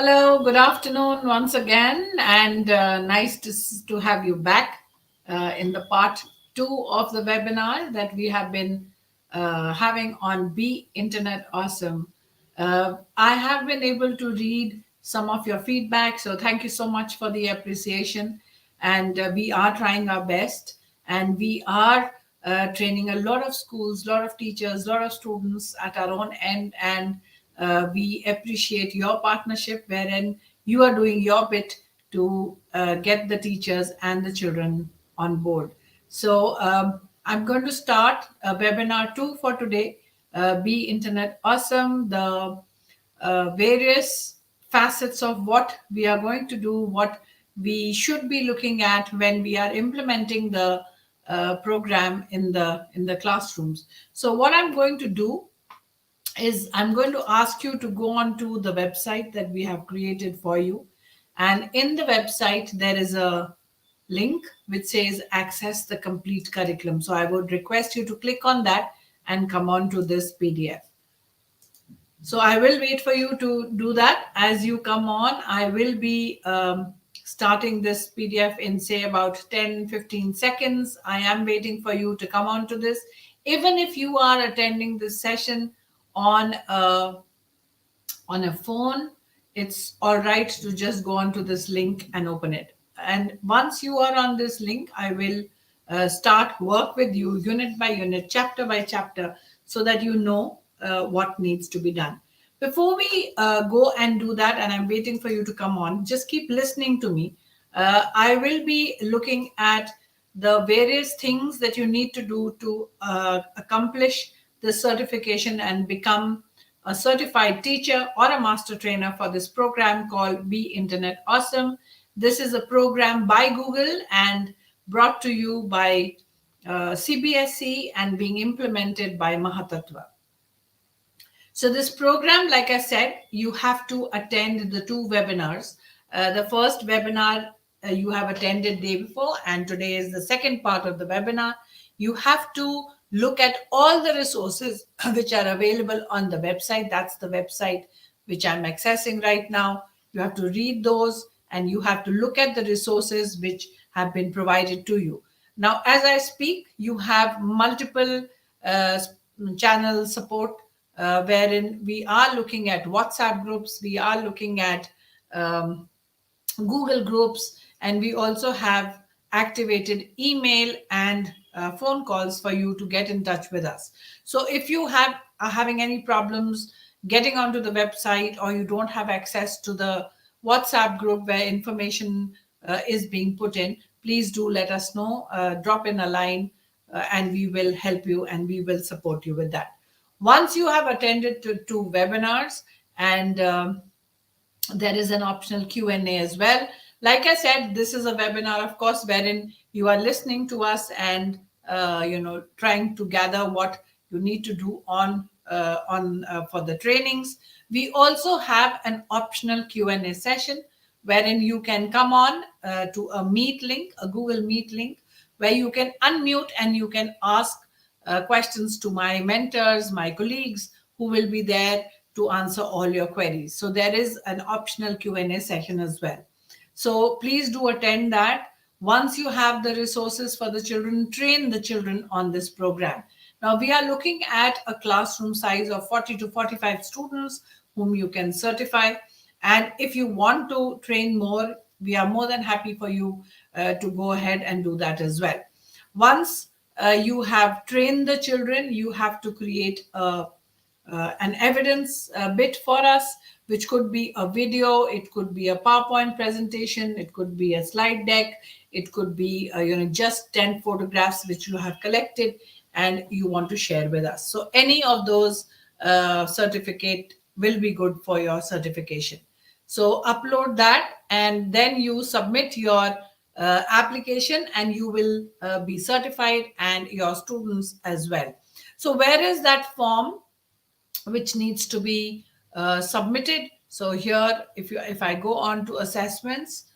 Hello, good afternoon once again, and nice to have you back in the part two of the webinar that we have been having on Be Internet Awesome. I have been able to read some of your feedback, so thank you so much for the appreciation. And we are trying our best, and we are training a lot of schools, a lot of teachers, a lot of students at our own end, and we appreciate your partnership wherein you are doing your bit to get the teachers and the children on board. So I'm going to start webinar 2 for today, Be Internet Awesome, the various facets of what we are going to do, what we should be looking at when we are implementing the program in the classrooms. So what I'm going to do is I'm going to ask you to go on to the website that we have created for you. And in the website, there is a link which says access the complete curriculum. So I would request you to click on that and come on to this PDF. So I will wait for you to do that. As you come on, I will be starting this PDF in say about 10-15 seconds. I am waiting for you to come on to this. Even if you are attending this session on a phone, it's all right to just go onto this link and open it. And once you are on this link, I will start work with you unit by unit, chapter by chapter, so that you know what needs to be done. Before we go and do that, and I'm waiting for you to come on, just keep listening to me. I will be looking at the various things that you need to do to accomplish the certification and become a certified teacher or a master trainer for this program called Be Internet Awesome. This is a program by Google and brought to you by CBSE and being implemented by Mahattattva. So this program, like I said, you have to attend the 2 webinars. The first webinar you have attended day before, and today is the second part of the webinar. You have to look at all the resources which are available on the website. That's the website which I'm accessing right now. You have to read those, and you have to look at the resources which have been provided to you. Now, as I speak, you have multiple channel support wherein we are looking at WhatsApp groups, we are looking at Google groups, and we also have activated email and phone calls for you to get in touch with us. So if you are having any problems getting onto the website, or you don't have access to the WhatsApp group where information is being put in, please do let us know. Drop in a line and we will help you and we will support you with that. Once you have attended to 2 webinars, and there is an optional Q&A as well. Like I said, this is a webinar, of course, wherein you are listening to us and trying to gather what you need to do for the trainings. We also have an optional Q&A session wherein you can come on to a Meet link, a Google Meet link, where you can unmute and you can ask questions to my mentors, my colleagues, who will be there to answer all your queries. So there is an optional Q&A session as well. So please do attend that. Once you have the resources for the children, train the children on this program. Now we are looking at a classroom size of 40 to 45 students whom you can certify. And if you want to train more, we are more than happy for you to go ahead and do that as well. Once you have trained the children, you have to create an evidence bit for us, which could be a video, it could be a PowerPoint presentation, it could be a slide deck, it could be just 10 photographs which you have collected and you want to share with us. So any of those certificate will be good for your certification. So upload that and then you submit your application and you will be certified, and your students as well. So where is that form which needs to be submitted? So here, if I go on to assessments,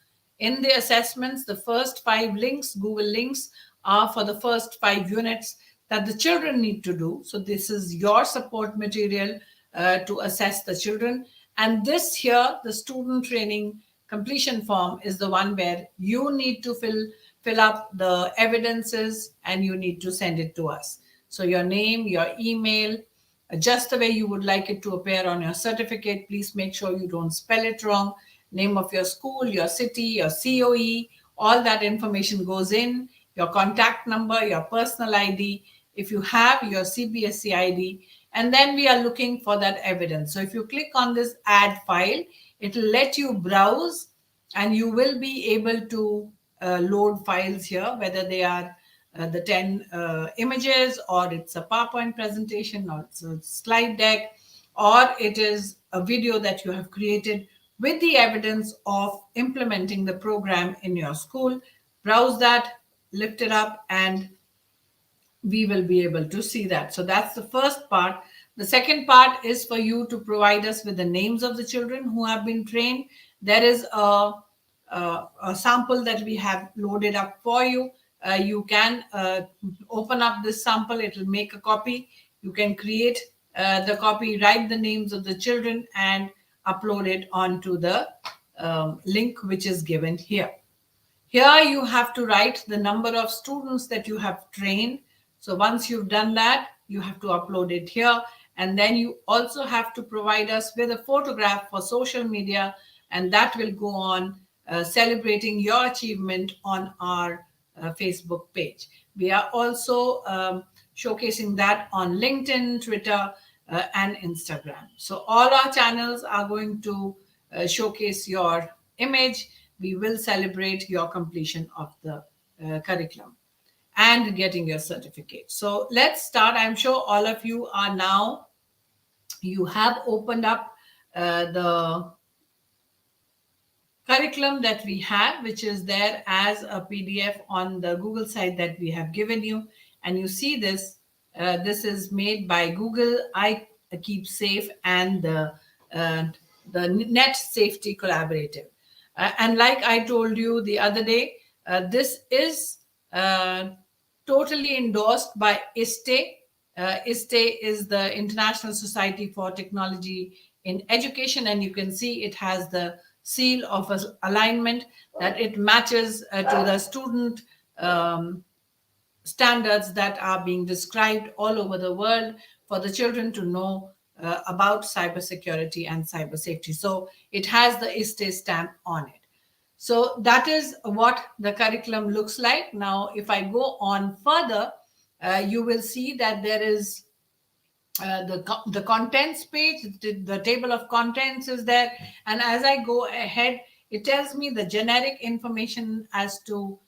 in the assessments, the first 5 links, Google links, are for the first 5 units that the children need to do. So this is your support material to assess the children. And this here, the student training completion form, is the one where you need to fill up the evidences and you need to send it to us. So your name, your email, just the way you would like it to appear on your certificate. Please make sure you don't spell it wrong. Name of your school, your city, your COE, all that information goes in. Your contact number, your personal ID, if you have your CBSE ID, and then we are looking for that evidence. So if you click on this add file, it will let you browse and you will be able to load files here, whether they are the 10 images, or it's a PowerPoint presentation, or it's a slide deck, or it is a video that you have created with the evidence of implementing the program in your school. Browse that, lift it up, and we will be able to see that. So that's the first part. The second part is for you to provide us with the names of the children who have been trained. There is a sample that we have loaded up for you. You can open up this sample. It will make a copy. You can create the copy, write the names of the children, and upload it onto the link which is given here. Here you have to write the number of students that you have trained. So once you've done that, you have to upload it here. And then you also have to provide us with a photograph for social media, and that will go on celebrating your achievement on our Facebook page. We are also showcasing that on LinkedIn, Twitter, and Instagram. So all our channels are going to showcase your image. We will celebrate your completion of the curriculum and getting your certificate. So let's start. I'm sure all of you are now, you have opened up the curriculum that we have, which is there as a PDF on the Google site that we have given you. And you see this, this is made by Google 𝗕𝗲 and the Net Safety Collaborative. And like I told you the other day, this is totally endorsed by 𝗕𝗲. 𝗕𝗲 is the International Society for Technology in Education, and you can see it has the seal of alignment, that it matches to the student standards that are being described all over the world for the children to know about cybersecurity and cyber safety. So it has the 𝗕𝗲 stamp on it. So that is what the curriculum looks like. Now, if I go on further, you will see that there is the contents page, the table of contents is there. And as I go ahead, it tells me the generic information as to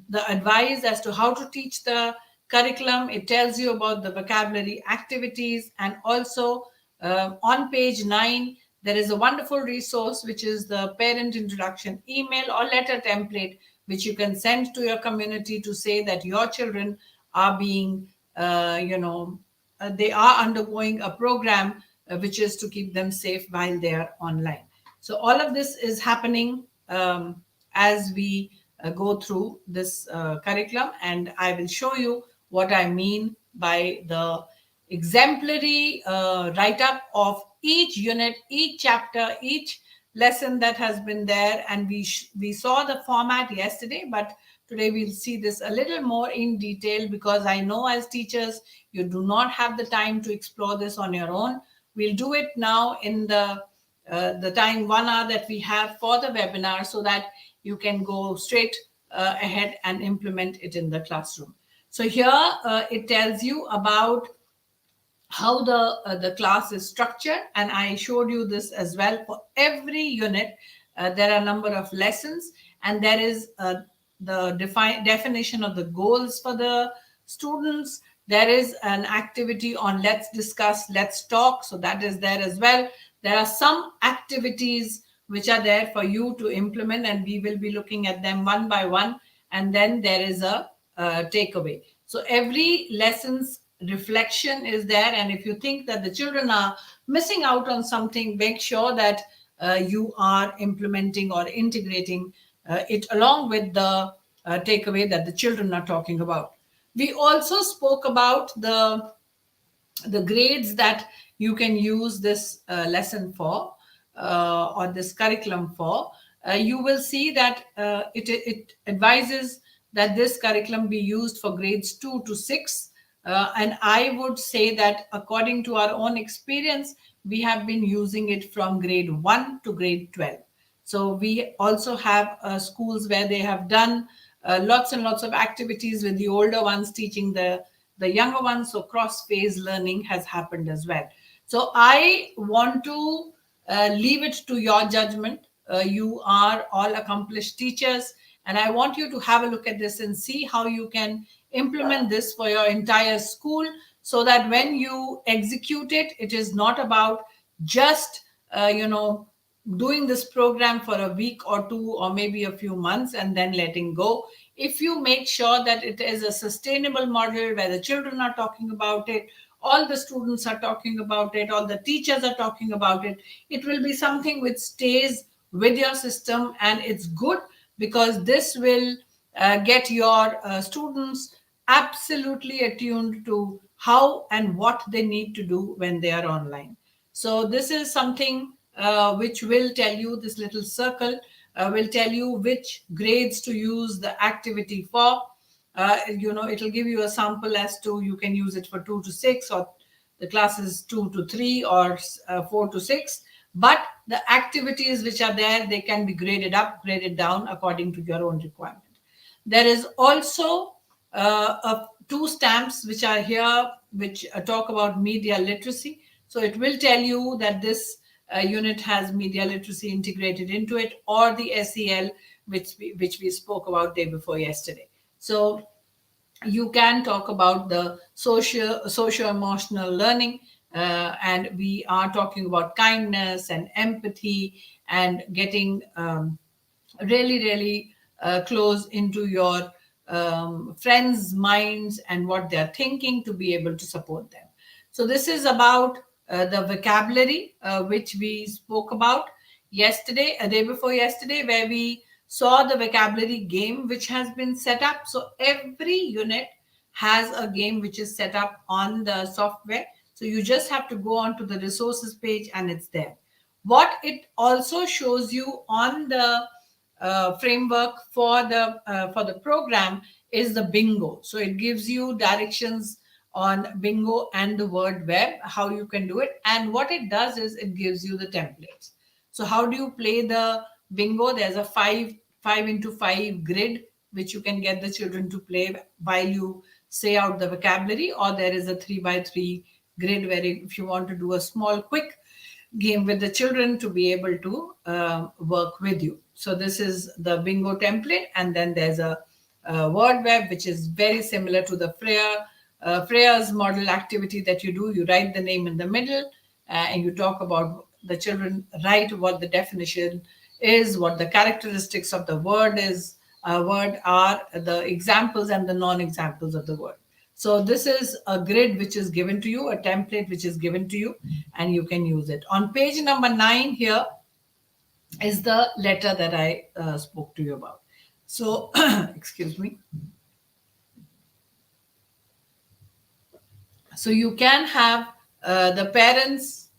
the advice as to how to teach the curriculum. It tells you about the vocabulary activities, and also on page 9, there is a wonderful resource, which is the parent introduction email or letter template, which you can send to your community to say that your children are being, they are undergoing a program which is to keep them safe while they are online. So all of this is happening as we go through this curriculum, and I will show you what I mean by the exemplary write-up of each unit, each chapter, each lesson that has been there. And we saw the format yesterday, but today we'll see this a little more in detail, because I know as teachers you do not have the time to explore this on your own. We'll do it now in the time 1 hour that we have for the webinar, so that you can go straight ahead and implement it in the classroom. So here it tells you about how the class is structured, and I showed you this as well. For every unit, there are a number of lessons, and there is the definition of the goals for the students. There is an activity on let's discuss, let's talk, so that is there as well. There are some activities which are there for you to implement, and we will be looking at them one by one. And then there is a takeaway. So every lesson's reflection is there, and if you think that the children are missing out on something, make sure that you are implementing or integrating it along with the takeaway that the children are talking about. We also spoke about the grades that you can use this lesson for. or this curriculum for, you will see that it advises that this curriculum be used for grades 2 to 6. And I would say that according to our own experience, we have been using it from grade 1 to grade 12. So we also have schools where they have done lots and lots of activities with the older ones teaching the younger ones. So cross-phase learning has happened as well. So I want to leave it to your judgment. You are all accomplished teachers, and I want you to have a look at this and see how you can implement this for your entire school, so that when you execute it, it is not about just doing this program for a week or two or maybe a few months and then letting go. If you make sure that it is a sustainable model where the children are talking about it, all the students are talking about it, all the teachers are talking about it, it will be something which stays with your system. And it's good because this will get your students absolutely attuned to how and what they need to do when they are online. So this is something which will tell you, this little circle will tell you which grades to use the activity for. It'll give you a sample as to you can use it for 2 to 6, or the classes 2 to 3, or 4 to 6. But the activities which are there, they can be graded up, graded down according to your own requirement. There is also two stamps which are here, which talk about media literacy. So it will tell you that this unit has media literacy integrated into it, or the SEL, which we spoke about day before yesterday. So you can talk about the socio-emotional learning, and we are talking about kindness and empathy and getting really close into your friends' minds and what they're thinking to be able to support them. So this is about the vocabulary, which we spoke about yesterday, a day before yesterday, where we saw the vocabulary game which has been set up. So every unit has a game which is set up on the software. So you just have to go onto the resources page and it's there. What it also shows you on the framework for the program is the bingo. So it gives you directions on bingo and the word web, how you can do it. And what it does is it gives you the templates. So how do you play the bingo? There's a 5x5 grid which you can get the children to play while you say out the vocabulary, or there is a 3x3 grid where if you want to do a small quick game with the children to be able to work with you. So this is the bingo template, and then there's a word web which is very similar to the Freya's model activity that you do. You write the name in the middle and you talk about, the children write what the definition is, what the characteristics of the word are, the examples and the non-examples of the word. So this is a grid which is given to you, a template which is given to you, and you can use it. On page number 9 here is the letter that I spoke to you about. So, excuse me. So you can have the parents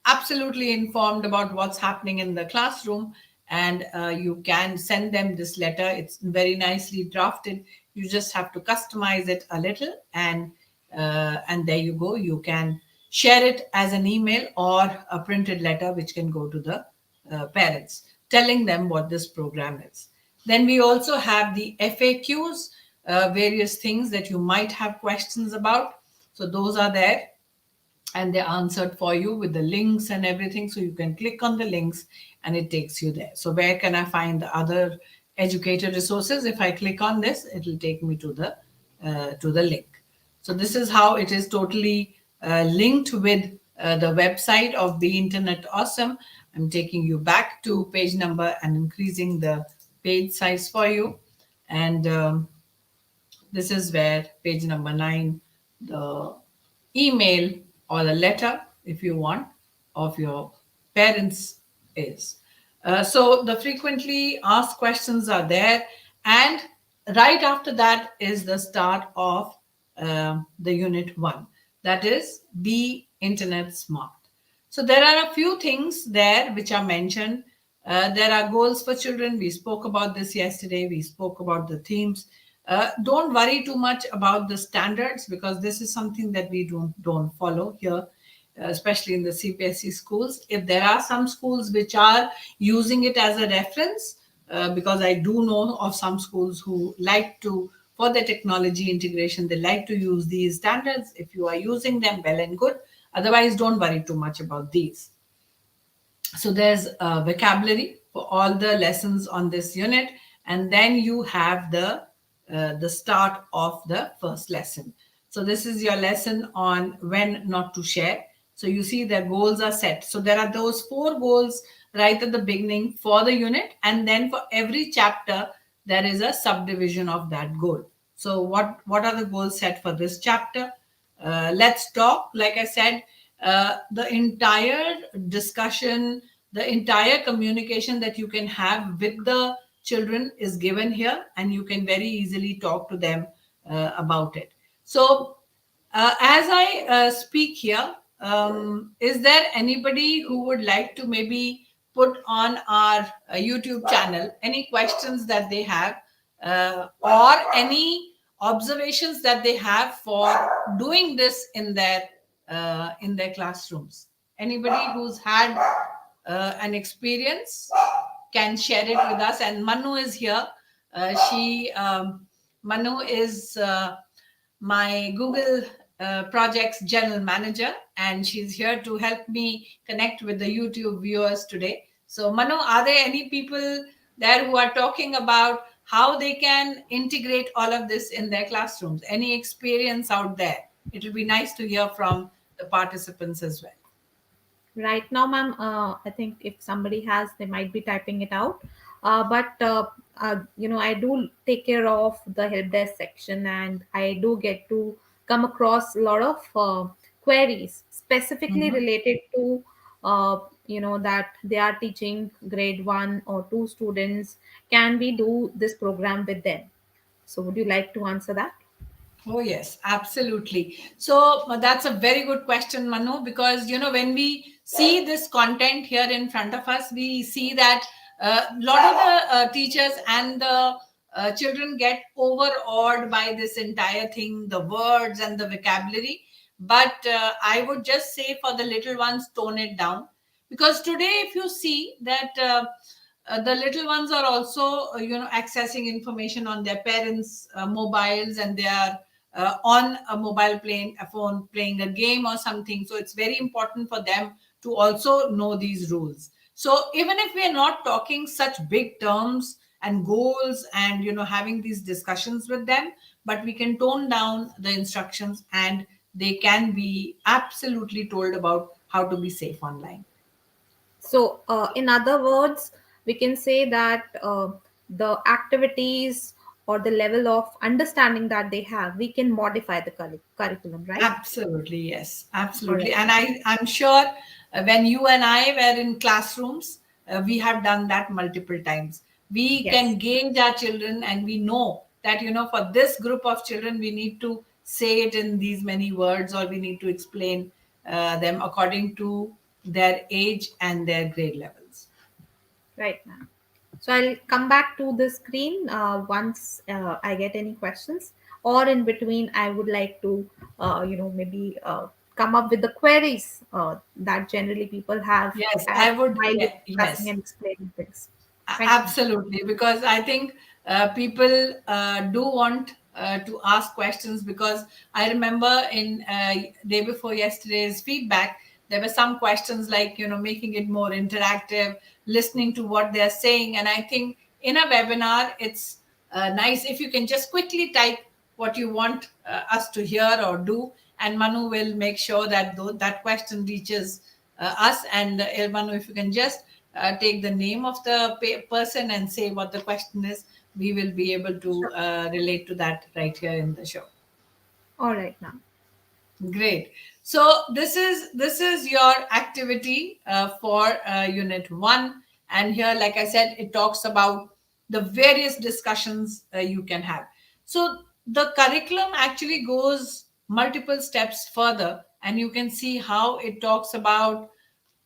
absolutely informed about what's happening in the classroom, and you can send them this letter. It's very nicely drafted. You just have to customize it a little, and there you go. You can share it as an email or a printed letter, which can go to the parents, telling them what this program is. Then we also have the FAQs, various things that you might have questions about. So those are there, and they're answered for you with the links and everything. So you can click on the links and it takes you there. So where can I find the other educator resources? If I click on this, it will take me to the link. So this is how it is totally linked with the website of Be Internet Awesome. I'm taking you back to page number and increasing the page size for you. And this is where page number 9, the email or the letter, if you want, of your parents is. So the frequently asked questions are there. And right after that is the start of the unit 1. That is Be Internet Smart. So there are a few things there which are mentioned. There are goals for children. We spoke about this yesterday. We spoke about the themes. Don't worry too much about the standards, because this is something that we don't follow here, especially in the CBSE schools. If there are some schools which are using it as a reference, because I do know of some schools who like to, for the technology integration, they like to use these standards. If you are using them, well and good. Otherwise, don't worry too much about these. So there's a vocabulary for all the lessons on this unit, and then you have the start of the first lesson. So this is your lesson on when not to share. So you see the goals are set. So there are those 4 goals right at the beginning for the unit, and then for every chapter there is a subdivision of that goal. So what are the goals set for this chapter? Let's talk. Like I said, the entire discussion, the entire communication that you can have with the children is given here, and you can very easily talk to them about it. So as I speak here, is there anybody who would like to maybe put on our YouTube channel any questions that they have, or any observations that they have for doing this in their classrooms? Anybody who's had an experience can share it with us. And Manu is here. Manu is my Google projects general manager, and she's here to help me connect with the YouTube viewers today. So Manu, are there any people there who are talking about how they can integrate all of this in their classrooms? Any experience out there? It will be nice to hear from the participants as well. Right now, ma'am, I think if somebody has, they might be typing it out. But I do take care of the help desk section, and I do get to come across a lot of queries specifically Mhm. related to, that they are teaching grade 1 or 2 students. Can we do this program with them? So, would you like to answer that? Oh, yes, absolutely. So that's a very good question, Manu, because, when we see this content here in front of us, we see that a lot of the teachers and the children get overawed by this entire thing, the words and the vocabulary. But I would just say for the little ones, tone it down. Because today, if you see that the little ones are also, accessing information on their parents' mobiles, and they are on a mobile playing a phone playing a game or something. So it's very important for them to also know these rules. So even if we are not talking such big terms and goals and having these discussions with them, but we can tone down the instructions, and they can be absolutely told about how to be safe online. So, in other words, we can say that the activities or the level of understanding that they have, we can modify the curriculum, right? Absolutely, yes, All absolutely. right. And I'm sure when you and I were in classrooms, we have done that multiple times. We Yes. can gauge our children, and we know that, for this group of children, we need to say it in these many words, or we need to explain them according to their age and their grade levels. Right now. So I'll come back to the screen once I get any questions, or in between, I would like to, maybe come up with the queries that generally people have Yes, as I would. while discussing Yes. and explaining things. Right now. Absolutely, because I think people do want to ask questions. Because I remember in day before yesterday's feedback, there were some questions like, making it more interactive, listening to what they're saying. And I think in a webinar, it's nice if you can just quickly type what you want us to hear or do, and Manu will make sure that that question reaches us. And Manu, if you can just take the name of the person and say what the question is, we will be able to Sure. relate to that right here in the show. All right now. Great. So this is your activity for unit 1, and here, like I said, it talks about the various discussions you can have. So the curriculum actually goes multiple steps further, and you can see how it talks about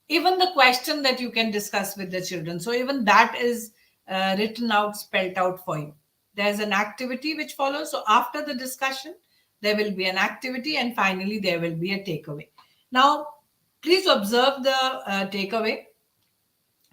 even the question that you can discuss with the children. So even that is written out, spelled out for you. There's an activity which follows. So after the discussion, there will be an activity, and finally there will be a takeaway. Now, please observe the takeaway.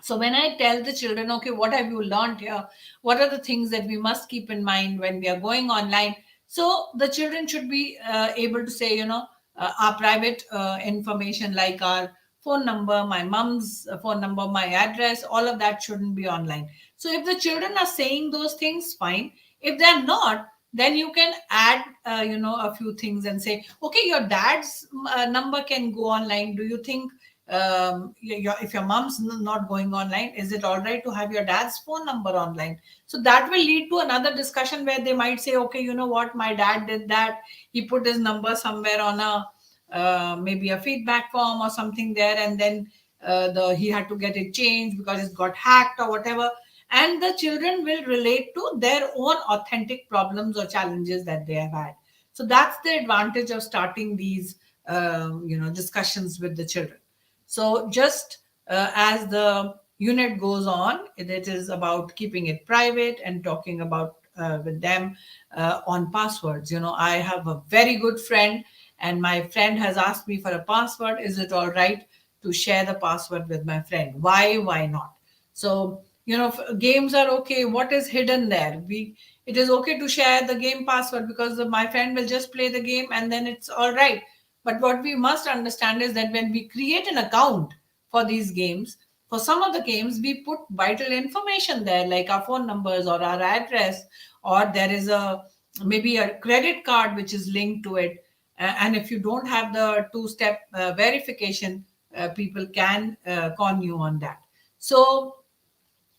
So when I tell the children, okay, what have you learned here? What are the things that we must keep in mind when we are going online? So the children should be able to say, our private information like our phone number, my mom's phone number, my address, all of that shouldn't be online. So if the children are saying those things, fine. If they're not, then you can add, a few things and say, okay, your dad's number can go online. Do you think if your mom's not going online, is it all right to have your dad's phone number online? So that will lead to another discussion where they might say, okay, you know what, my dad did that. He put his number somewhere on a maybe a feedback form or something there, and then he had to get it changed because it got hacked or whatever. And the children will relate to their own authentic problems or challenges that they have had. So that's the advantage of starting these discussions with the children. So just as the unit goes on, it is about keeping it private and talking about with them on passwords. I have a very good friend, and my friend has asked me for a password. Is it all right to share the password with my friend? Why not? So, games are okay. What is hidden there? It is okay to share the game password because my friend will just play the game and then it's all right. But what we must understand is that when we create an account for these games, for some of the games, we put vital information there, like our phone numbers or our address, or there is maybe a credit card which is linked to it. And if you don't have the two-step verification, people can con you on that. So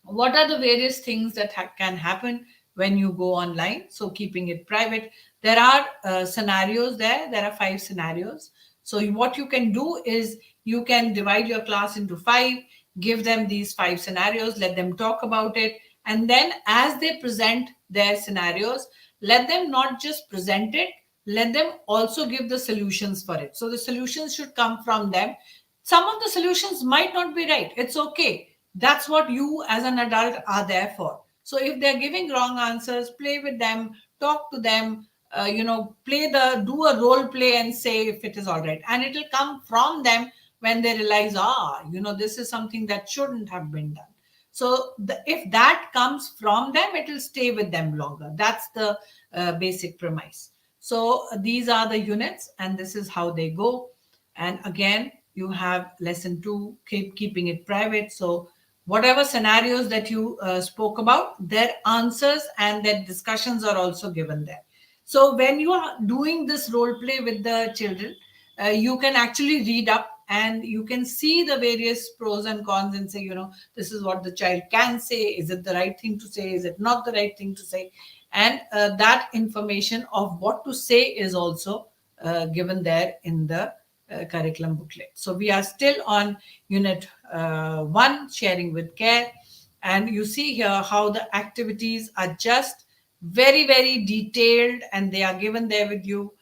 what are the various things that can happen when you go online? So keeping it private, there are scenarios there are 5 scenarios. So what you can do is you can divide your class into 5, give them these 5 scenarios, let them talk about it, and then as they present their scenarios, let them not just present it, let them also give the solutions for it. So the solutions should come from them. Some of the solutions might not be right. It's okay. That's what you as an adult are there for. So if they're giving wrong answers, play with them, talk to them, do a role play and say if it is all right. And it will come from them when they realize, this is something that shouldn't have been done. So if that comes from them, it will stay with them longer. That's the basic premise. So these are the units and this is how they go. And again, you have lesson 2, keeping it private. So whatever scenarios that you spoke about, their answers and their discussions are also given there. So when you are doing this role play with the children, you can actually read up and you can see the various pros and cons and say, this is what the child can say. Is it the right thing to say? Is it not the right thing to say? And that information of what to say is also given there in the curriculum booklet. So we are still on unit 1, sharing with care. And you see here how the activities are just very, very detailed and they are given there with you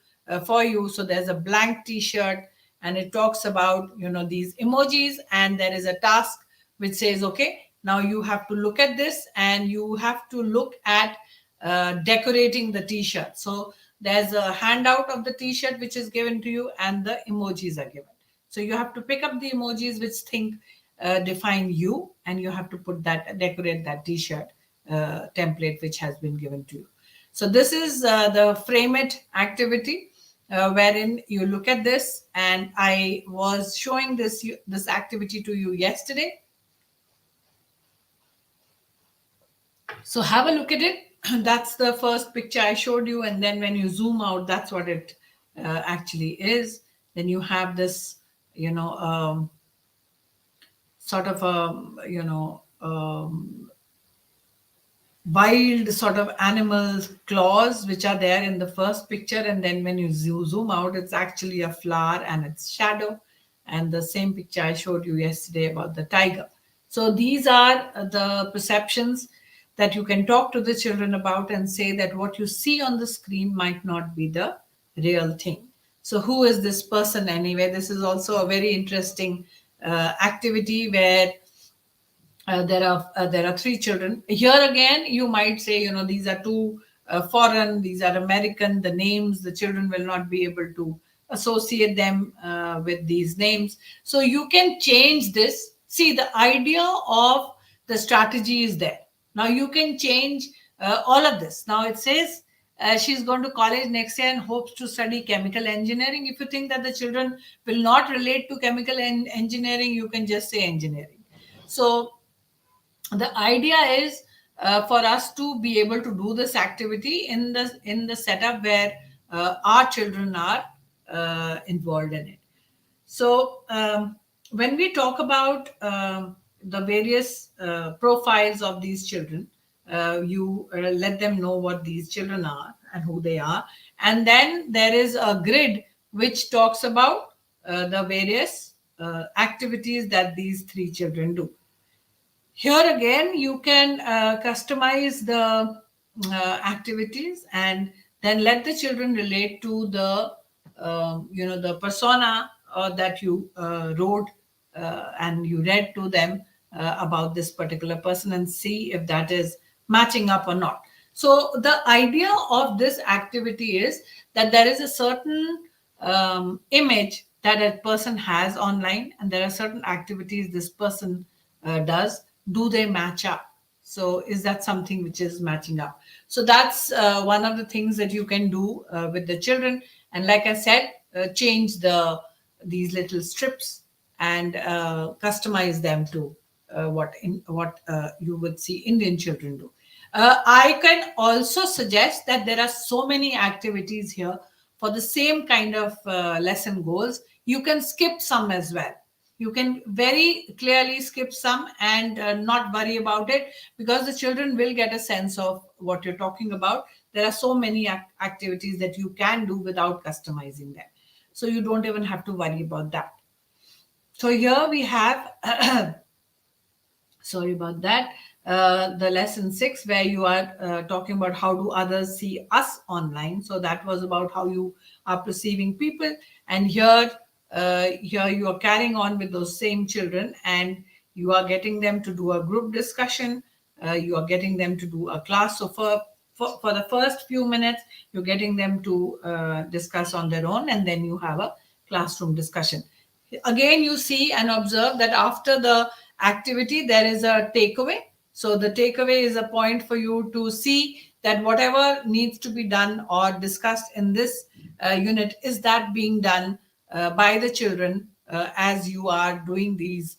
for you. So there's a blank t-shirt and it talks about, these emojis, and there is a task which says, okay, now you have to look at this and you have to look at decorating the t-shirt. So there's a handout of the t-shirt which is given to you and the emojis are given. So you have to pick up the emojis which define you, and you have to decorate that t-shirt template which has been given to you. So this is the frame it activity wherein you look at this, and I was showing this activity to you yesterday. So have a look at it. That's the first picture I showed you, and then when you zoom out, that's what it actually is. Then you have this, sort of a wild sort of animal claws which are there in the first picture, and then when you zoom out, it's actually a flower and its shadow. And the same picture I showed you yesterday about the tiger. So these are the perceptions that you can talk to the children about and say that what you see on the screen might not be the real thing. So who is this person anyway? This is also a very interesting activity where there are three children. Here again, you might say, these are two foreign, these are American. The names, the children will not be able to associate them with these names. So you can change this. See, the idea of the strategy is there. Now you can change all of this. Now it says she's going to college next year and hopes to study chemical engineering. If you think that the children will not relate to chemical engineering, you can just say engineering. So the idea is for us to be able to do this activity in the setup where our children are involved in it. So when we talk about the various profiles of these children, you let them know what these children are and who they are, and then there is a grid which talks about the various activities that these three children do. Here again, you can customize the activities and then let the children relate to the the persona that you wrote and you read to them about this particular person, and see if that is matching up or not. So the idea of this activity is that there is a certain image that a person has online, and there are certain activities this person does. Do they match up? So is that something which is matching up? So that's one of the things that you can do with the children. And like I said, change these little strips and customize them to what you would see Indian children do. I can also suggest that there are so many activities here for the same kind of lesson goals. You can skip some as well. You can very clearly skip some and not worry about it, because the children will get a sense of what you're talking about. There are so many activities that you can do without customizing them. So you don't even have to worry about that. So here we have, sorry about that, the lesson 6, where you are talking about how do others see us online. So that was about how you are perceiving people. And here you are carrying on with those same children, and you are getting them to do a group discussion. You are getting them to do a class. So for the first few minutes, you're getting them to discuss on their own, and then you have a classroom discussion. Again, you see and observe that after the activity, there is a takeaway. So the takeaway is a point for you to see that whatever needs to be done or discussed in this unit, is that being done by the children as you are doing these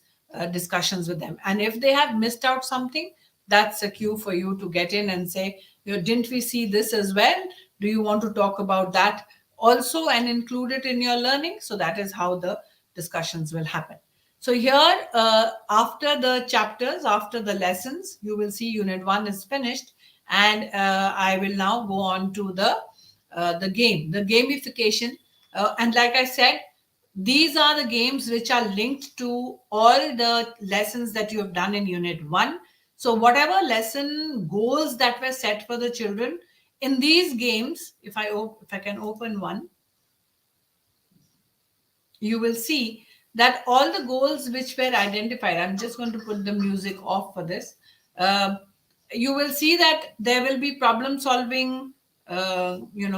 discussions with them. And if they have missed out something, that's a cue for you to get in and say, didn't we see this as well? Do you want to talk about that also and include it in your learning? So that is how the discussions will happen. So here, after the chapters, after the lessons, you will see unit 1 is finished, and I will now go on to the gamification. And like I said, these are the games which are linked to all the lessons that you have done in unit 1. So whatever lesson goals that were set for the children in these games, if I can open one, you will see that all the goals which were identified, I'm just going to put the music off for this. You will see that there will be problem solving,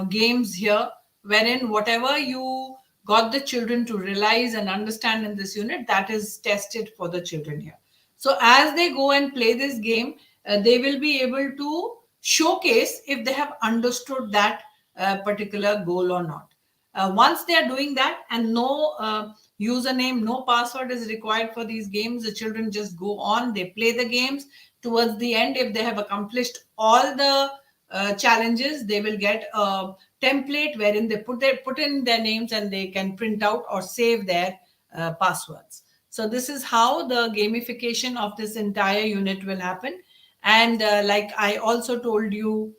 games here, wherein whatever you got the children to realize and understand in this unit, that is tested for the children here. So as they go and play this game, they will be able to showcase if they have understood that particular goal or not. Once they are doing that, and no username, no password is required for these games, the children just go on, they play the games. Towards the end, if they have accomplished all the challenges, they will get a template wherein they put in their names, and they can print out or save their passwords. So this is how the gamification of this entire unit will happen. And like I also told you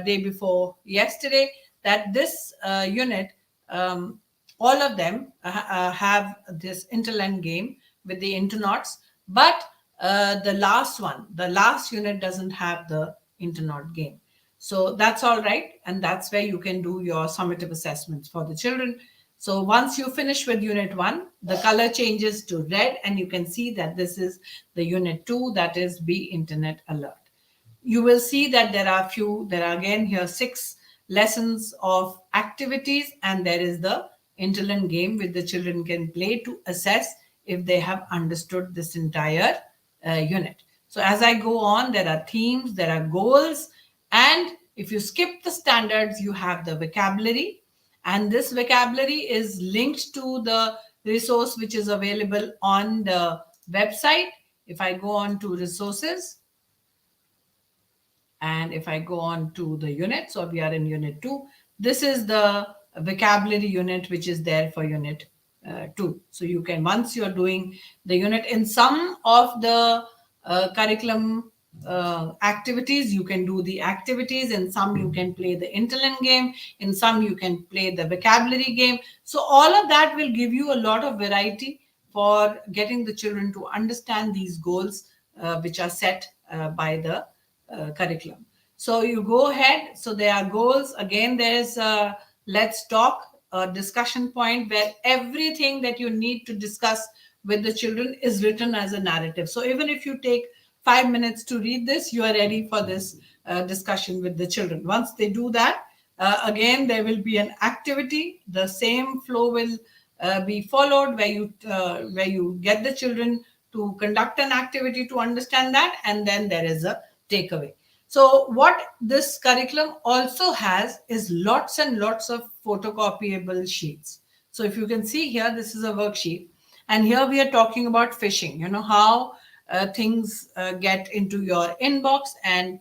day before yesterday, that this unit, all of them have this interland game with the internauts, but the last unit doesn't have the internaut game. So that's all right, and that's where you can do your summative assessments for the children. So once you finish with unit 1, the color changes to red, and you can see that this is the unit 2, that is Be Internet Alert. You will see that there are again here 6 lessons of activities, and there is the interland game which the children can play to assess if they have understood this entire unit. So as I go on, there are themes, there are goals, and if you skip the standards, you have the vocabulary, and this vocabulary is linked to the resource which is available on the website. If I go on to resources, and if I go on to the unit, so we are in unit 2, this is the vocabulary unit which is there for unit 2. So you can, once you're doing the unit, in some of the curriculum activities, you can do the activities, in some you can play the interland game, in some you can play the vocabulary game. So all of that will give you a lot of variety for getting the children to understand these goals which are set by the curriculum. So you go ahead. So there are goals. Again, there's a let's talk, a discussion point where everything that you need to discuss with the children is written as a narrative. So even if you take 5 minutes to read this, you are ready for this discussion with the children. Once they do that, again, there will be an activity. The same flow will be followed where you get the children to conduct an activity to understand that, and then there is a takeaway. So what this curriculum also has is lots and lots of photocopyable sheets. So if you can see here, this is a worksheet, and here we are talking about phishing. You know how things get into your inbox, and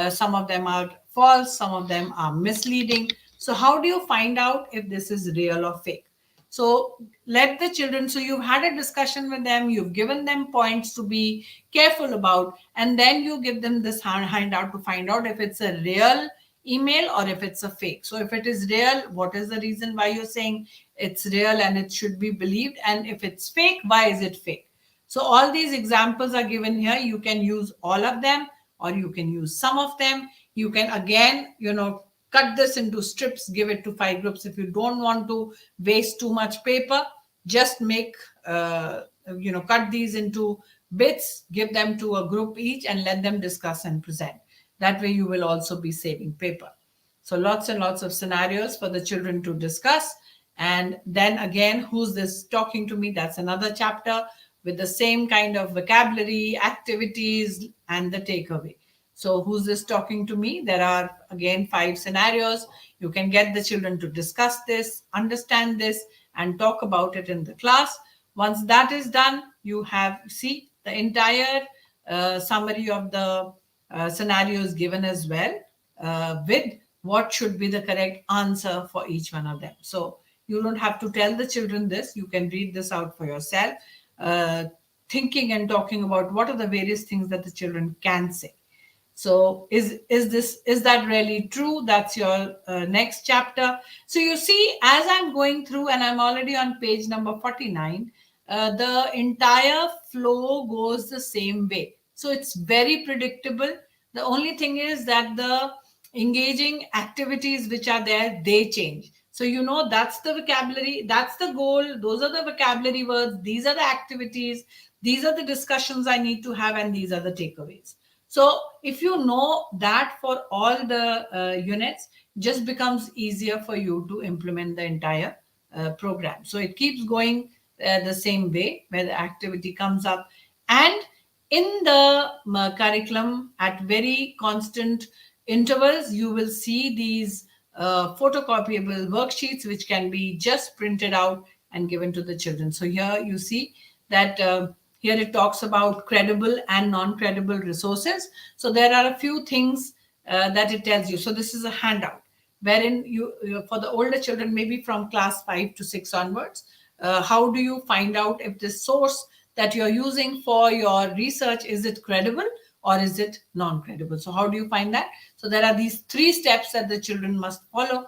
some of them are false, some of them are misleading. So how do you find out if this is real or fake? So let the children, so you've had a discussion with them, you've given them points to be careful about, and then you give them this handout to find out if it's a real email or if it's a fake. So if it is real, what is the reason why you're saying it's real and it should be believed? And if it's fake, why is it fake? So all these examples are given here. You can use all of them, or you can use some of them. You can again, cut this into strips, give it to 5 groups. If you don't want to waste too much paper, just make, cut these into bits, give them to a group each, and let them discuss and present. That way you will also be saving paper. So lots and lots of scenarios for the children to discuss. And then again, who's this talking to me? That's another chapter with the same kind of vocabulary, activities, and the takeaway. So who's this talking to me? There are again 5 scenarios. You can get the children to discuss this, understand this, and talk about it in the class. Once that is done, you see the entire summary of the scenarios given as well, with what should be the correct answer for each one of them. So you don't have to tell the children this. You can read this out for yourself, thinking and talking about what are the various things that the children can say. So is that really true? That's your next chapter. So you see, as I'm going through, and I'm already on page number 49, the entire flow goes the same way. So it's very predictable. The only thing is that the engaging activities which are there, they change. So that's the vocabulary, that's the goal, those are the vocabulary words, these are the activities, these are the discussions I need to have, and these are the takeaways. So if you know that for all the units, just becomes easier for you to implement the entire program. So it keeps going the same way, where the activity comes up. And in the curriculum, at very constant intervals, you will see these photocopiable worksheets, which can be just printed out and given to the children. So here you see that here it talks about credible and non-credible resources. So there are a few things that it tells you. So this is a handout wherein for the older children, maybe from class 5 to 6 onwards, how do you find out if the source that you're using for your research, is it credible or is it non-credible? So how do you find that? So there are these 3 steps that the children must follow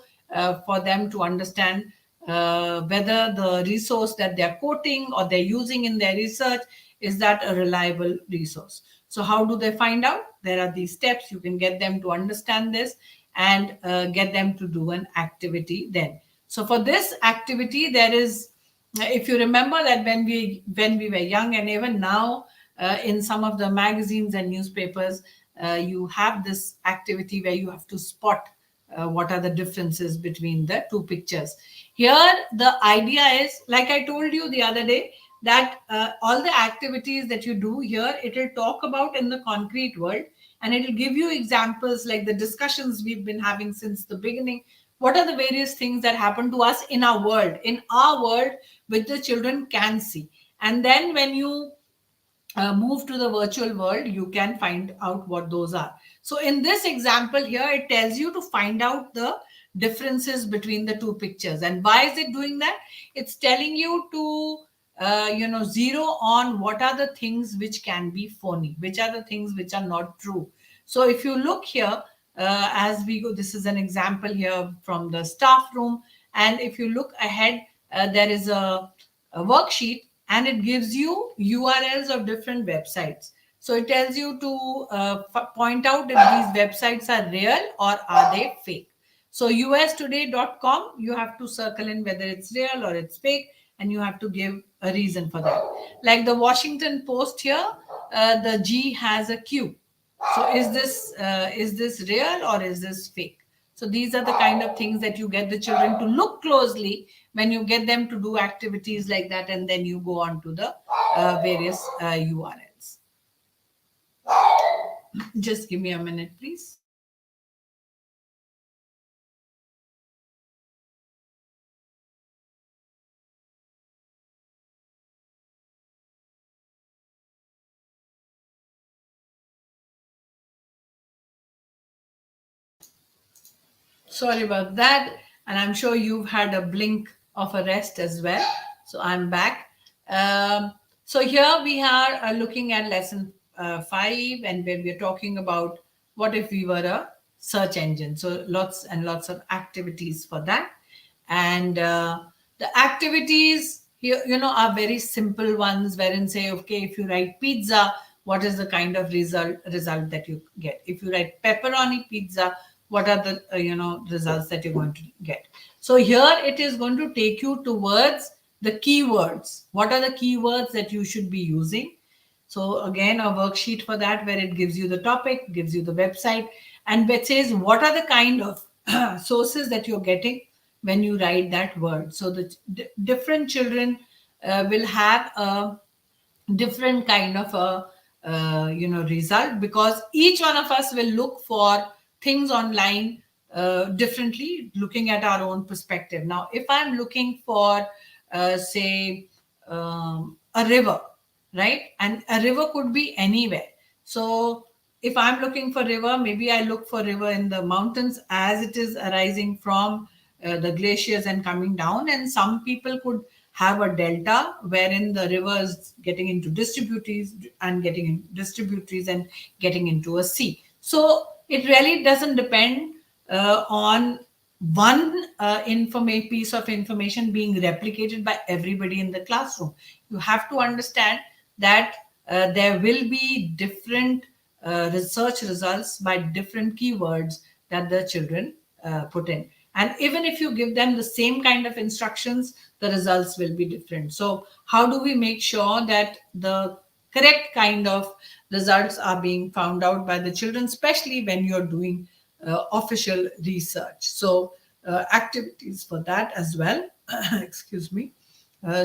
for them to understand whether the resource that they're quoting or they're using in their research, is that a reliable resource? So how do they find out? There are these steps. You can get them to understand this and get them to do an activity then. So for this activity, there is, if you remember that when we were young, and even now in some of the magazines and newspapers, you have this activity where you have to spot what are the differences between the two pictures. Here, the idea is, like I told you the other day, that all the activities that you do here, it will talk about in the concrete world, and it will give you examples like the discussions we've been having since the beginning. What are the various things that happen to us in our world, which the children can see? And then when you move to the virtual world, you can find out what those are. So in this example here, it tells you to find out the differences between the two pictures. And why is it doing that? It's telling you to zero on what are the things which can be phony, which are the things which are not true. So if you look here, as we go, this is an example here from the staff room, and if you look ahead, there is a worksheet, and it gives you URLs of different websites. So it tells you to point out if these websites are real or are they fake. So ustoday.com, you have to circle in whether it's real or it's fake, and you have to give a reason for that. Like the Washington Post here, the G has a Q. So is this real or is this fake? So these are the kind of things that you get the children to look closely when you get them to do activities like that, and then you go on to the various URLs. Just give me a minute, please. Sorry about that. And I'm sure you've had a blink of a rest as well. So I'm back. So here we are looking at lesson 5, and where we're talking about what if we were a search engine. So lots and lots of activities for that. And the activities here, are very simple ones, wherein say, okay, if you write pizza, what is the kind of result that you get? If you write pepperoni pizza, what are the results that you're going to get? So here it is going to take you towards the keywords. What are the keywords that you should be using? So again, a worksheet for that, where it gives you the topic, gives you the website, and it says what are the kind of sources that you're getting when you write that word. So the different children will have a different kind of a result, because each one of us will look for things online differently, looking at our own perspective. Now, if I'm looking for say a river, right, and a river could be anywhere. So if I'm looking for river, maybe I look for river in the mountains as it is arising from the glaciers and coming down. And some people could have a delta wherein the river is getting into distributaries and getting into a sea. So it really doesn't depend on one piece of information being replicated by everybody in the classroom. You have to understand that there will be different research results by different keywords that the children put in. And even if you give them the same kind of instructions, the results will be different. So how do we make sure that the correct kind of results are being found out by the children, especially when you're doing official research? So activities for that as well. Excuse me.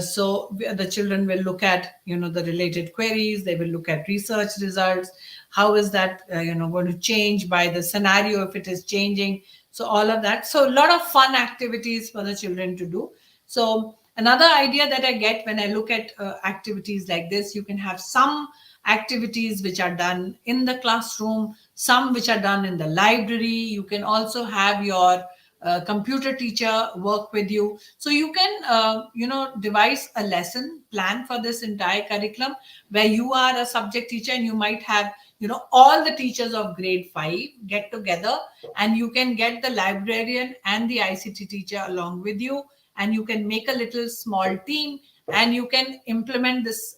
So the children will look at the related queries. They will look at research results. How is that going to change by the scenario if it is changing? So all of that. So a lot of fun activities for the children to do. So another idea that I get when I look at activities like this, you can have some activities which are done in the classroom, some which are done in the library. You can also have your computer teacher work with you. So you can, devise a lesson plan for this entire curriculum, where you are a subject teacher and you might have, all the teachers of grade 5 get together, and you can get the librarian and the ICT teacher along with you, and you can make a little small team, and you can implement this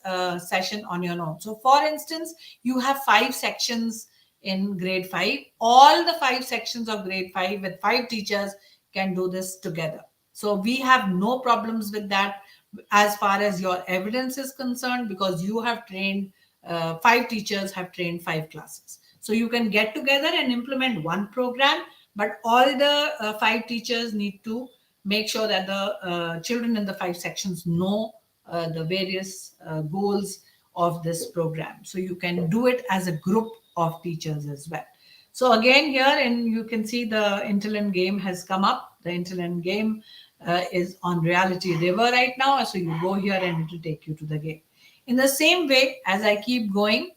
session on your own. So for instance, you have 5 sections in grade 5. All the 5 sections of grade 5 with 5 teachers can do this together. So we have no problems with that as far as your evidence is concerned, because you have trained, 5 teachers have trained 5 classes. So you can get together and implement one program, but all the 5 teachers need to make sure that the children in the 5 sections know the various goals of this program. So you can do it as a group of teachers as well. So again here, and you can see the Interland game has come up. The Interland game is on Reality River right now. So you go here and it will take you to the game. In the same way, as I keep going,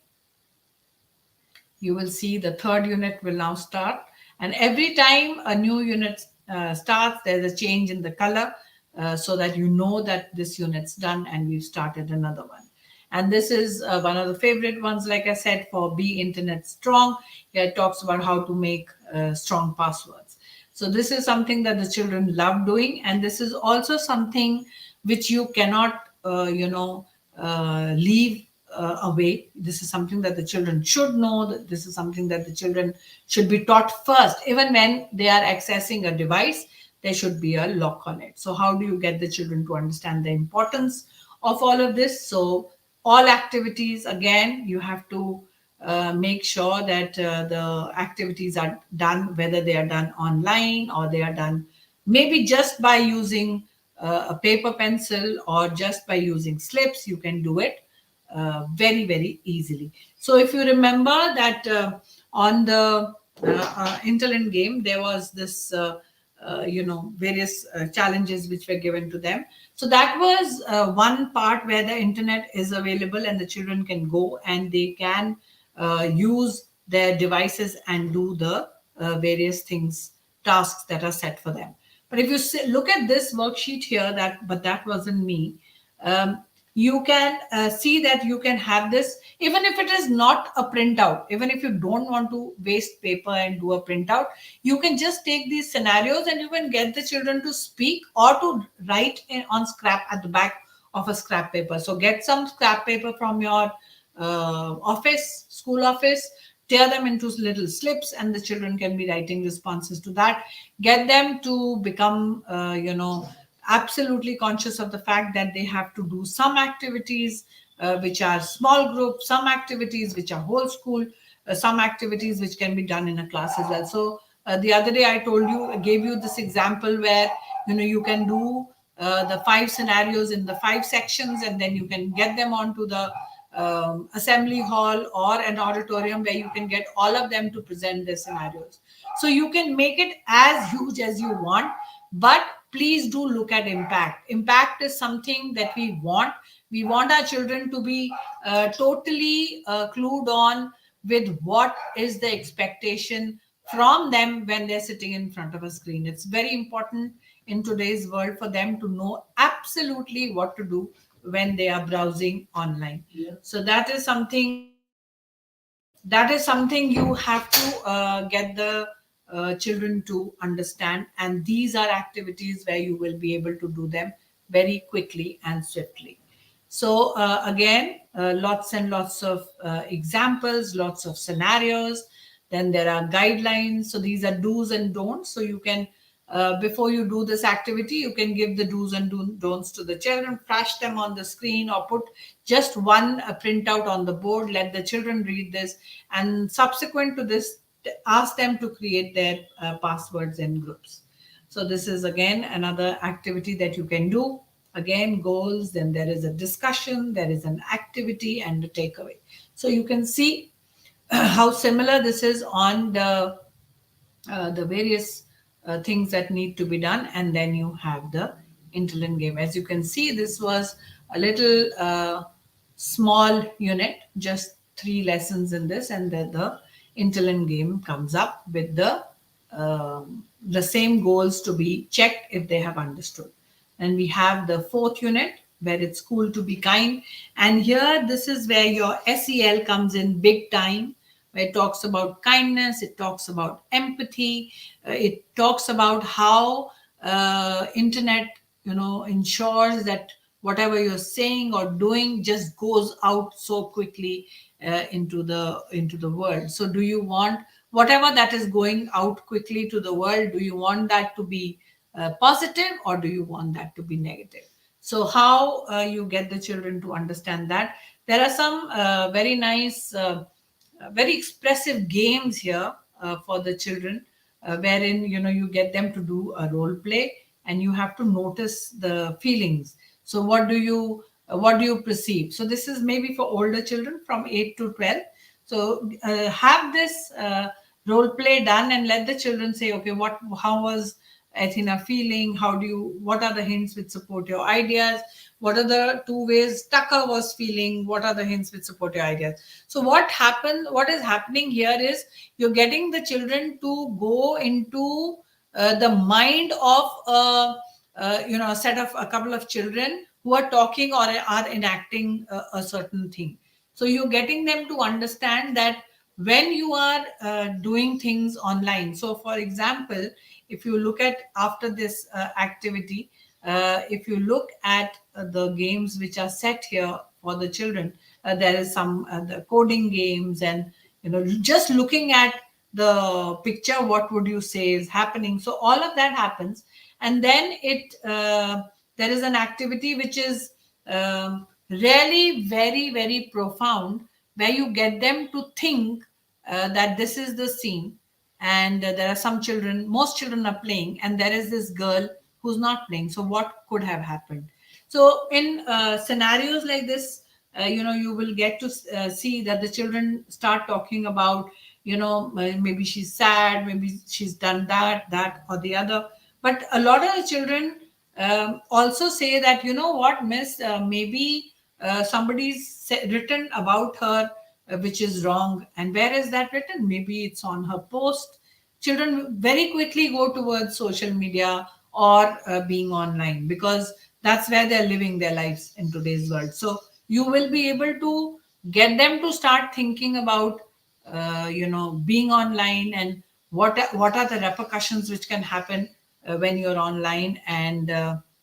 you will see the 3rd unit will now start. And every time a new unit starts, there's a change in the color, so that you know that this unit's done and we've started another one. And this is one of the favorite ones, like I said, for Be Internet Strong. Here it talks about how to make strong passwords. So this is something that the children love doing. And this is also something which you cannot, leave away. This is something that the children should know. That this is something that the children should be taught first. Even when they are accessing a device, there should be a lock on it. So how do you get the children to understand the importance of all of this? So all activities, again, you have to make sure that the activities are done, whether they are done online or they are done maybe just by using a paper pencil or just by using slips. You can do it very, very easily. So if you remember that on the Interland game, there was this various challenges which were given to them. So that was one part where the internet is available and the children can go and they can use their devices and do the various things, tasks that are set for them. But if you look at this worksheet here, that wasn't me. You can see that you can have this, even if it is not a printout, even if you don't want to waste paper and do a printout, you can just take these scenarios and you can get the children to speak or to write on scrap at the back of a scrap paper. So get some scrap paper from your school office, tear them into little slips, and the children can be writing responses to that. Get them to become, absolutely conscious of the fact that they have to do some activities which are small group, some activities which are whole school, some activities which can be done in a class as well. So the other day I gave you this example where you can do the 5 scenarios in the 5 sections, and then you can get them onto the assembly hall or an auditorium where you can get all of them to present their scenarios. So you can make it as huge as you want, but please do look at impact. Impact is something that we want. We want our children to be totally clued on with what is the expectation from them when they're sitting in front of a screen. It's very important in today's world for them to know absolutely what to do when they are browsing online. Yeah. So that is something you have to get the children to understand, and these are activities where you will be able to do them very quickly and swiftly. So again, lots and lots of examples, lots of scenarios. Then there are guidelines. So these are do's and don'ts. So you can, before you do this activity, you can give the do's and don'ts to the children, flash them on the screen, or put just one printout on the board, let the children read this, and subsequent to this, ask them to create their passwords in groups. So this is again another activity that you can do. Again, goals, then there is a discussion, there is an activity and a takeaway. So you can see how similar this is on the various things that need to be done. And then you have the Interland game. As you can see, this was a little small unit, just 3 lessons in this, and then the Interland game comes up with the same goals to be checked if they have understood. And we have the 4th unit where it's cool to be kind. And here, this is where your SEL comes in big time, where it talks about kindness, it talks about empathy, it talks about how internet, ensures that whatever you're saying or doing just goes out so quickly into the world. So do you want whatever that is going out quickly to the world, do you want that to be positive, or do you want that to be negative? So how you get the children to understand that? There are some very nice, very expressive games here for the children, wherein you get them to do a role play, and you have to notice the feelings. So what do you perceive? So this is maybe for older children from 8 to 12. So have this role play done, and let the children say, okay, how was Athena feeling? What are the hints which support your ideas? What are the two ways Tucker was feeling? What are the hints which support your ideas? So what is happening here is you're getting the children to go into the mind of a set of a couple of children who are talking or are enacting a certain thing. So you're getting them to understand that when you are doing things online. So for example, if you look at after this activity, if you look at the games which are set here for the children, there is some the coding games, and just looking at the picture, what would you say is happening? So all of that happens, and then there is an activity which is really very, very profound, where you get them to think that this is the scene, and there are most children are playing, and there is this girl who's not playing. So what could have happened? So in scenarios like this, you will get to see that the children start talking about, maybe she's sad, maybe she's done that or the other. But a lot of the children also say that, what, miss, maybe somebody's written about her which is wrong. And where is that written? Maybe it's on her post. Children very quickly go towards social media or being online, because that's where they're living their lives in today's world. So you will be able to get them to start thinking about being online, and what are the repercussions which can happen when you're online, and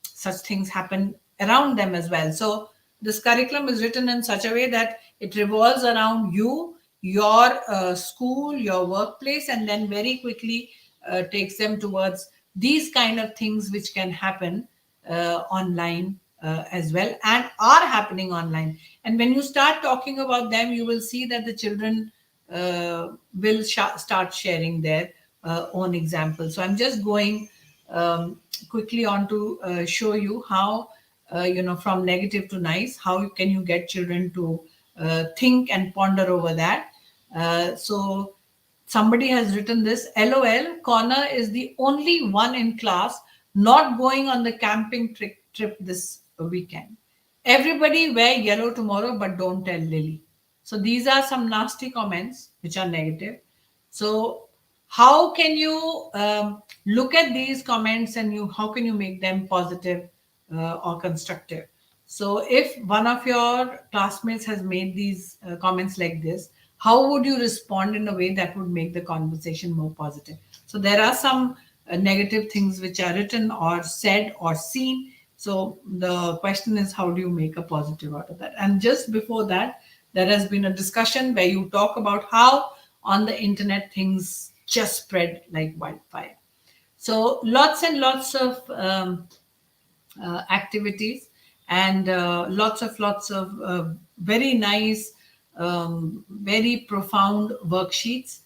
such things happen around them as well. So this curriculum is written in such a way that it revolves around you, your school, your workplace, and then very quickly takes them towards these kind of things which can happen online as well, and are happening online. And when you start talking about them, you will see that the children will start sharing their own examples. So I'm just going quickly on to show you how, from negative to nice, how can you get children to think and ponder over that. So somebody has written this: LOL, Connor is the only one in class not going on the camping trip this weekend. Everybody wear yellow tomorrow, but don't tell Lily. So these are some nasty comments which are negative. So how can you look at these comments, and how can you make them positive or constructive? So if one of your classmates has made these comments like this, how would you respond in a way that would make the conversation more positive? So there are some negative things which are written or said or seen. So the question is, how do you make a positive out of that? And just before that, there has been a discussion where you talk about how on the internet things just spread like wildfire. So lots and lots of activities, and lots of very nice, very profound worksheets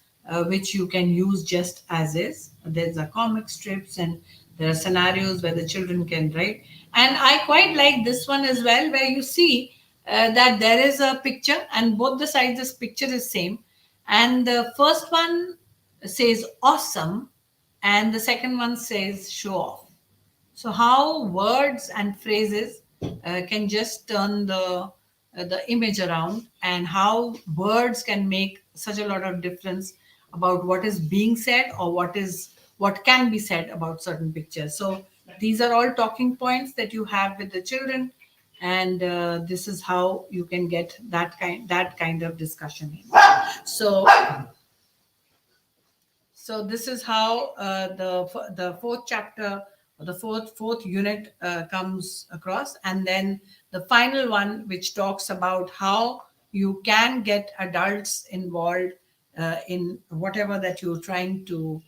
which you can use just as is. There's a comic strips, and there are scenarios where the children can write. And I quite like this one as well, where you see that there is a picture, and both the sides this picture is same, and the first one says awesome, and the second one says show off. So how words and phrases can just turn the image around, and how words can make such a lot of difference about what is being said, or what can be said about certain pictures. So these are all talking points that you have with the children, and this is how you can get that kind of discussion in. So this is how the fourth chapter, or the fourth unit comes across, and then the final one, which talks about how you can get adults involved in whatever that you're trying to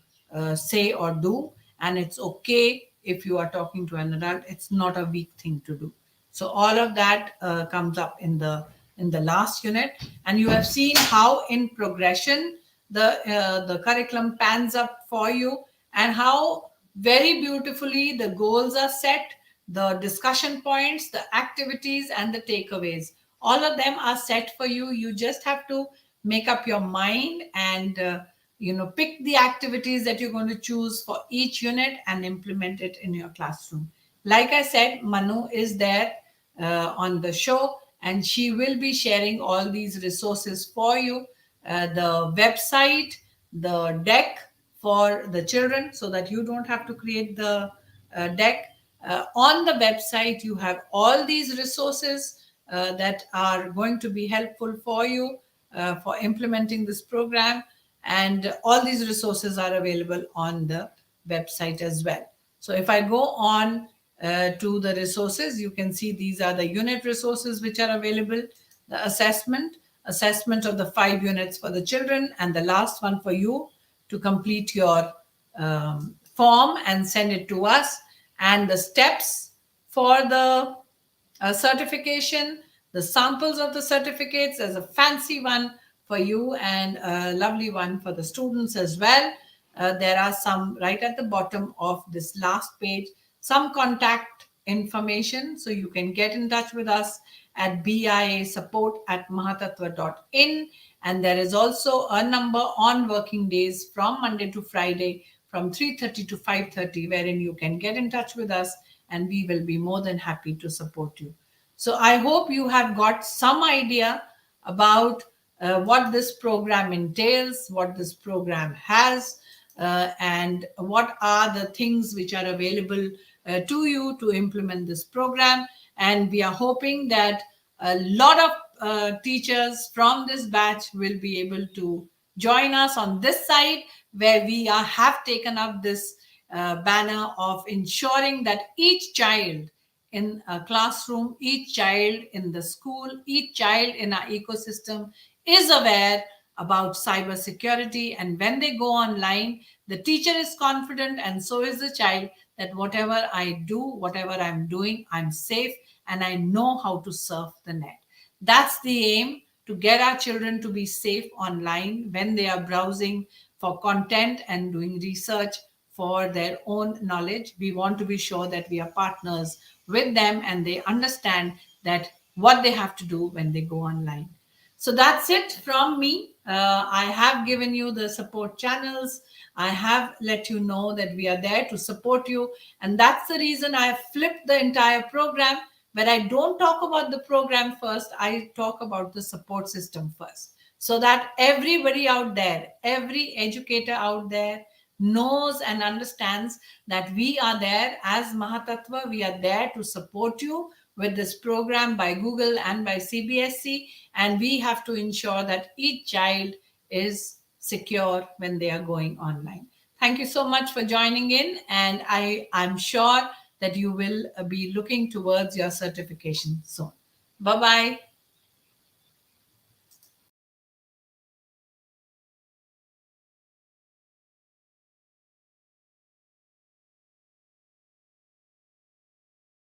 say or do, and it's okay if you are talking to an adult. It's not a weak thing to do. So all of that comes up in the last unit, and you have seen how in progression the curriculum pans up for you, and how very beautifully the goals are set, the discussion points, the activities, and the takeaways. All of them are set for you. You just have to make up your mind and pick the activities that you're going to choose for each unit and implement it in your classroom. Like I said, Manu is there on the show, and she will be sharing all these resources for you, the website, the deck for the children, so that you don't have to create the deck. On the website, you have all these resources that are going to be helpful for you for implementing this program. And all these resources are available on the website as well. So if I go on to the resources, you can see these are the unit resources which are available. The assessment of the 5 units for the children, and the last one for you to complete your form and send it to us, and the steps for the certification, the samples of the certificates. There's a fancy one for you and a lovely one for the students as well. There are some right at the bottom of this last page, some contact information, so you can get in touch with us at biasupport@mahattattva.in. And there is also a number on working days from Monday to Friday from 3:30 to 5:30, wherein you can get in touch with us, and we will be more than happy to support you. So I hope you have got some idea about what this program entails, what this program has, and what are the things which are available to you to implement this program. And we are hoping that a lot of teachers from this batch will be able to join us on this side, where we have taken up this banner of ensuring that each child in a classroom, each child in the school, each child in our ecosystem is aware about cybersecurity. And when they go online, the teacher is confident, and so is the child, that whatever I do, whatever I'm doing, I'm safe and I know how to surf the net. That's the aim, to get our children to be safe online when they are browsing for content and doing research for their own knowledge. We want to be sure that we are partners with them and they understand that what they have to do when they go online. So that's it from me. I have given you the support channels. I have let you know that we are there to support you. And that's the reason I have flipped the entire program, where I don't talk about the program first. I talk about the support system first, so that everybody out there, every educator out there knows and understands that we are there as Mahattattva. We are there to support you with this program by Google and by CBSE. And we have to ensure that each child is secure when they are going online. Thank you so much for joining in. And I'm sure that you will be looking towards your certification soon. Bye-bye.